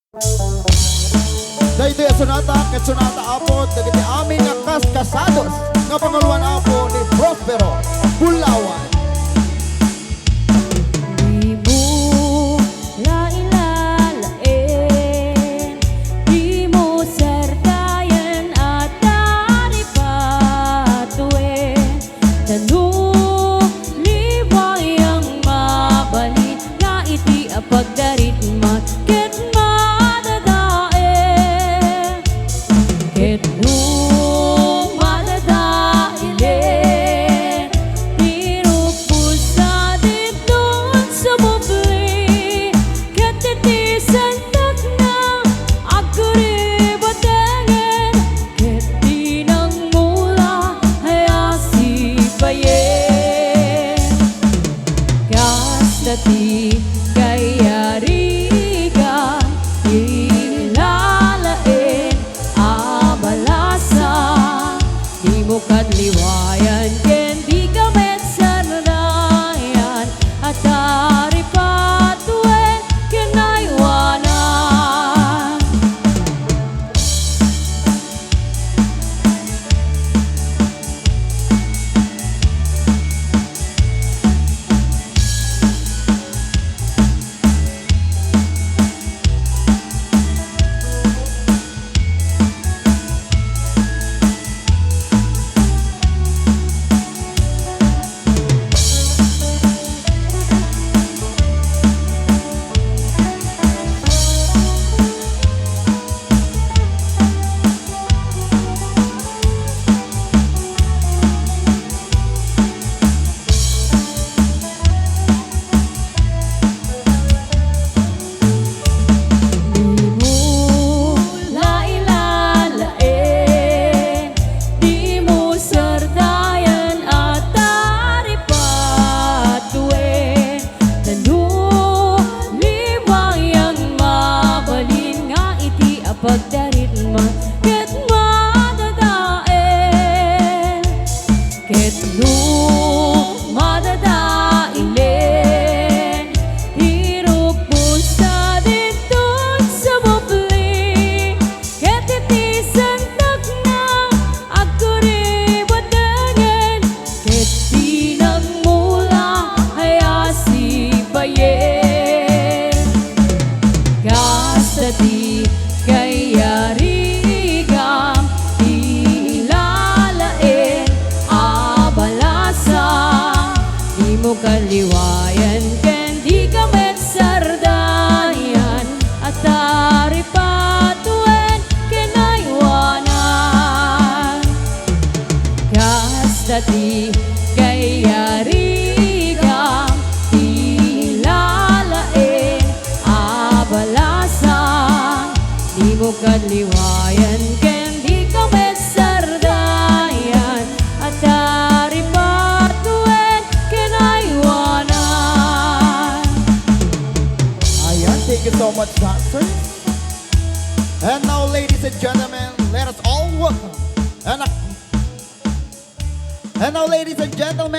Dahito yung sonata, ket sonata apod, dagiti amin nga kaskasados, nga panguluan apo ni Prospero Bulawan. Di mo lailalain, di mo sertayan at daripatuin. Tanong-liway ang mabalit na iti apagdarit mat ket madadae. Ket no madadaile, tinupos sa didon sa bubli, ket titisan tak na agkuribatengen, ket tinang mula ay asipayen. Kastati kayariga ilalain abalasa, di mo kadliwayan ken di ka metsarnayan at taripatuen kinaywanan. Pagdarit man ket madadaen, ket no madadaile, hirupos sa didon sa bubli, ket titisan tak na agkuribatengen, ket tinang mula ay asipayen. Kastati kayarigam ilalain abalasa, di mo kaliwayan ken di ka metsardayan at taripatuen kinaywanan. Kastati kayarigam ilalain abalasa, di mo kadliwayan ken di ka metsardayan at taripatuen kinaywanan. Ayan, thank you so much, dancers. And now, ladies and gentlemen, let us all welcome. And now, ladies and gentlemen,